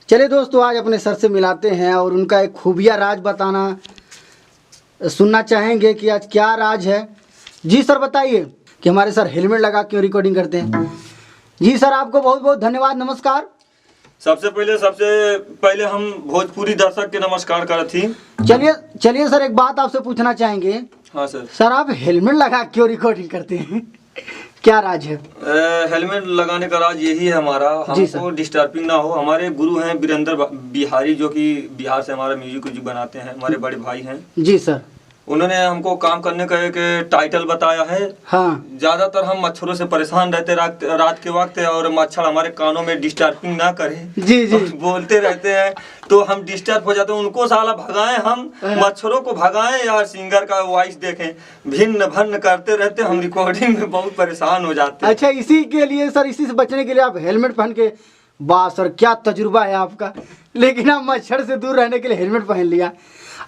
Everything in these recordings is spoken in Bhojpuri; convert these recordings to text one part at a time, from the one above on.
चलिए दोस्तों, आज अपने सर से मिलाते हैं और उनका एक खुफिया राज सुनना चाहेंगे कि आज क्या राज है। जी सर, बताइए कि हमारे सर हेलमेट लगा क्यों रिकॉर्डिंग करते हैं। जी सर, आपको बहुत बहुत धन्यवाद, नमस्कार। सबसे पहले हम भोजपुरी दर्शक के नमस्कार करत थी। चलिए सर, एक बात आपसे पूछना चाहेंगे। हाँ सर। सर, आप हेलमेट लगा क्यों रिकॉर्डिंग करते हैं, क्या राज है? हेलमेट लगाने का राज यही है हमारा, हमको डिस्टर्बिंग ना हो। हमारे गुरु हैं वीरेंद्र बिहारी, जो कि बिहार से हमारा म्यूजिक बनाते हैं, हमारे बड़े भाई हैं। जी सर। उन्होंने हमको काम करने का एक टाइटल बताया है। हाँ। ज्यादातर हम मच्छरों से परेशान रहते रात के वक्त, और मच्छर हमारे कानों में डिस्टर्बिंग ना करे। जी जी। बोलते रहते हैं तो हम डिस्टर्ब हो जाते हैं। उनको साला भगाएं, हम मच्छरों को भगाएं यार। सिंगर का वॉइस देखें, भिन्न भन्न करते रहते, हम रिकॉर्डिंग में बहुत परेशान हो जाते हैं। अच्छा, इसी के लिए सर, इसी से बचने के लिए आप हेलमेट पहन के, वाह सर क्या तजुर्बा है आपका। लेकिन आप मच्छर से दूर रहने के लिए हेलमेट पहन लिया।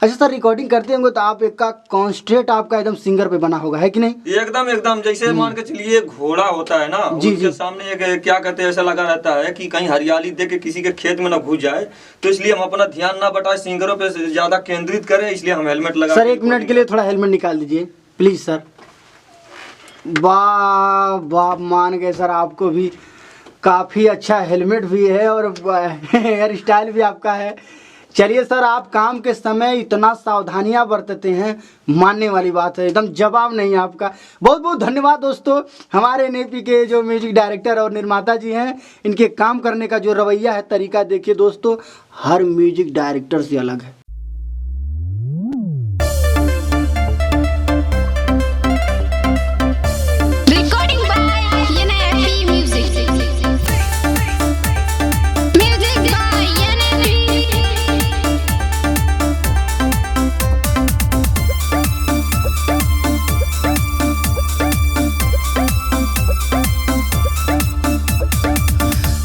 अच्छा सर, रिकॉर्डिंग करते होंगे तो आप एक का कॉन्सेंट्रेट आपका एकदम सिंगर पे बना होगा, है कि नहीं? एकदम जैसे मान के चलिए घोड़ा होता है ना, जी उसके जी। सामने एक क्या कहते हैं, ऐसा लगा रहता है कि कहीं हरियाली देख के किसी के खेत में ना घुस जाए, तो इसलिए हम अपना ध्यान ना बटाए, सिंगरों पे ज्यादा केंद्रित करें, इसलिए हम हेलमेट लगा। सर, एक मिनट के लिए थोड़ा हेलमेट निकाल दीजिए प्लीज सर। वाह वाह, मान गए सर, आपको भी काफी अच्छा हेलमेट भी है और हेयर स्टाइल भी आपका है। चलिए सर, आप काम के समय इतना सावधानियां बरतते हैं, मानने वाली बात है, एकदम जवाब नहीं है आपका। बहुत बहुत धन्यवाद दोस्तों। हमारे एनएपी के जो म्यूजिक डायरेक्टर और निर्माता जी हैं, इनके काम करने का जो रवैया है, तरीका देखिए दोस्तों, हर म्यूजिक डायरेक्टर से अलग है।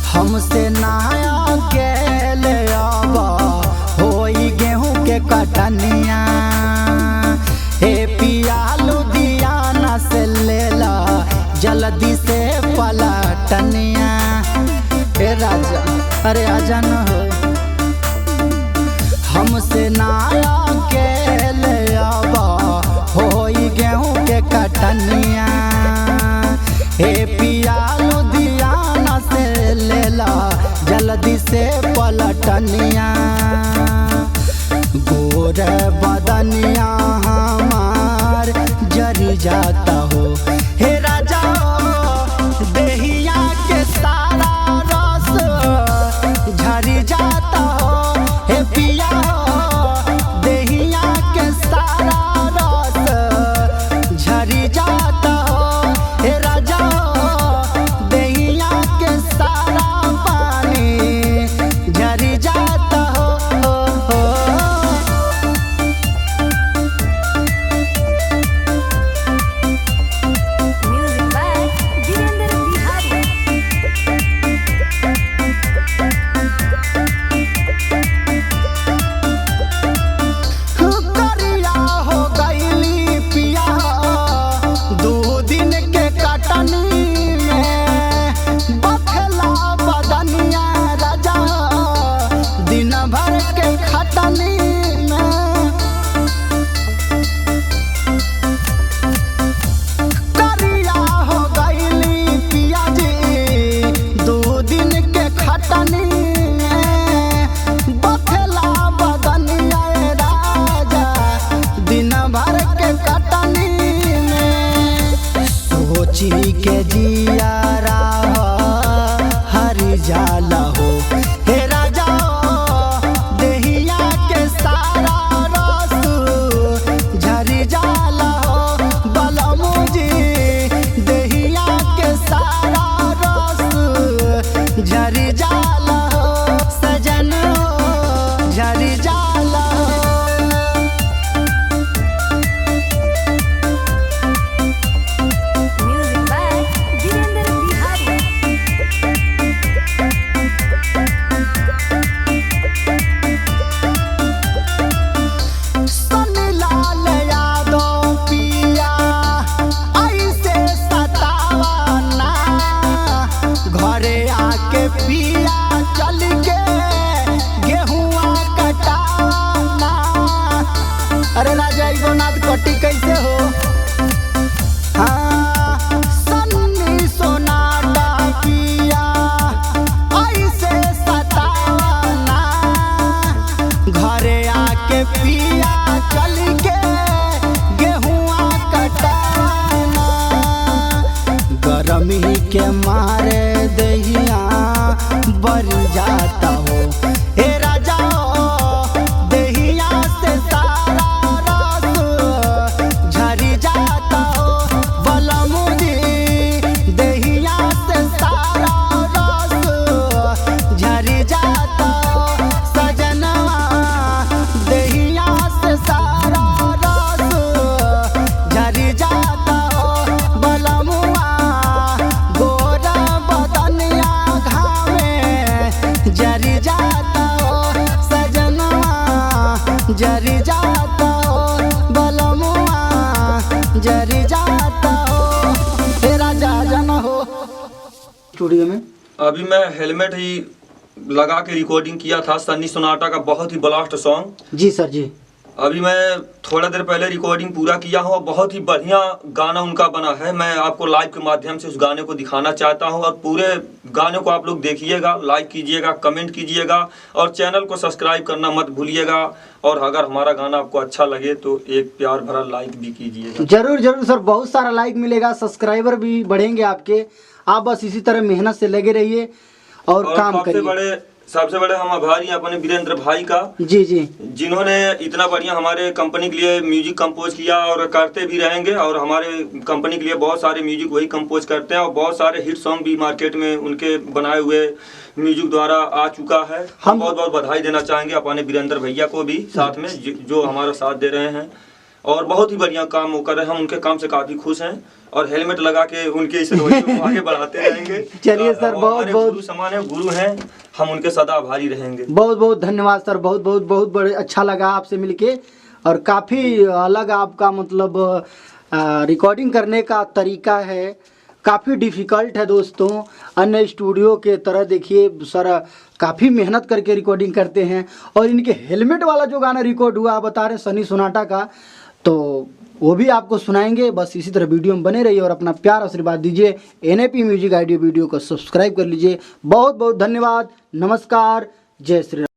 हमसे नया के ले आवा होई गेहूं के कटनिया, हे पिया लुधियाना से लेला जल्दी से पलटनिया। हे राजा, अरे आजा न हो। हमसे नया के ले आवा होई गेहूं के कटनिया, हे पिया लुधियाना से लेला जल्दी से पलटनिया। गोर बदनिया हमार जरी जाता हो, हे राजा देहिया के सारा रस झरी जाता हो, हे पिया देहिया के सारा रस झरी जाता हो, हे राजा देहिया के सारा पानी झरी जाता हो। Music by Virendra Bihari. करिया हो गईली पिया 2 दिन के कटनी में, बथला बदनिया राजा दिन भर के खटनी में। करिया हो गईली पिया जी 2 दिन के खटनी में, बथला बदनिया राजा दिन भर के कटनी में। सोची के जिया हरी जाला हो, हे राजा देहिया के बंटी कैसे हो? हाँ, सन्नी सोनाटा पिया ऐसे सतावना, घरे आके पिया चल के गेहुआ कटाना, गरमी के मारे दहिया बर जाता हो। हे राजा दहिया से सारा रस झरी जाता हो, बलमुजी दहिया से सारा रस झरी जाता हो, सजनवा दहिया से सारा रस झरी जाता हो, बलमुआ गोरा बदनिया घामे जरी जाता हो, सजनवा जरी जाता हो, बलमुआ जरी जाता हो, तेरा जाजन हो। स्टूडियो में अभी मैं हेलमेट ही लगा के रिकॉर्डिंग किया था सन्नी सोनाटा का बहुत ही ब्लास्ट सॉन्ग। जी सर जी। अभी मैं थोड़ा देर पहले रिकॉर्डिंग पूरा किया हूँ और बहुत ही बढ़िया गाना उनका बना है। मैं आपको लाइव के माध्यम से उस गाने को दिखाना चाहता हूँ और पूरे गाने को आप लोग देखिएगा, लाइक कीजिएगा, कमेंट कीजिएगा और चैनल को सब्सक्राइब करना मत भूलिएगा। और अगर हमारा गाना आपको अच्छा लगे तो एक प्यार भरा लाइक भी कीजिएगा। जरूर जरूर सर, बहुत सारा लाइक मिलेगा, सब्सक्राइबर भी बढ़ेंगे आपके। आप बस इसी तरह मेहनत से लगे रहिए और काम करिए। सबसे बड़े हम आभारी हैं अपने वीरेंद्र भाई का, जी जी, जिन्होंने इतना बढ़िया हमारे कंपनी के लिए म्यूजिक कंपोज किया और करते भी रहेंगे। और हमारे कंपनी के लिए बहुत सारे म्यूजिक वही कंपोज करते हैं और बहुत सारे हिट सॉन्ग भी मार्केट में उनके बनाए हुए म्यूजिक द्वारा आ चुका है। हम बहुत बहुत बधाई देना चाहेंगे अपने वीरेंद्र भैया को भी साथ में, जो हमारा साथ दे रहे हैं और बहुत ही बढ़िया काम वो कर रहे हैं। हम उनके काम से काफी खुश हैं और हेलमेट लगा के उनके इस रवैये को आगे बढ़ाते रहेंगे। चलिए सर, बहुत बहुत गुरु समान है, गुरु हैं, हम उनके सदा आभारी रहेंगे। बहुत बहुत धन्यवाद सर, बहुत बहुत बहुत बड़े अच्छा लगा आपसे मिलके और काफ़ी अलग आपका मतलब रिकॉर्डिंग करने का तरीका है, काफ़ी डिफ़िकल्ट है दोस्तों। अन्य स्टूडियो के तरह देखिए सर काफ़ी मेहनत करके रिकॉर्डिंग करते हैं और इनके हेलमेट वाला जो गाना रिकॉर्ड हुआ आप बता रहे सनी सोनाटा का, तो वो भी आपको सुनाएंगे। बस इसी तरह वीडियो में बने रहिए और अपना प्यार आशीर्वाद दीजिए। NAP म्यूजिक आइडियो वीडियो को सब्सक्राइब कर लीजिए। बहुत बहुत धन्यवाद, नमस्कार, जय श्री राम।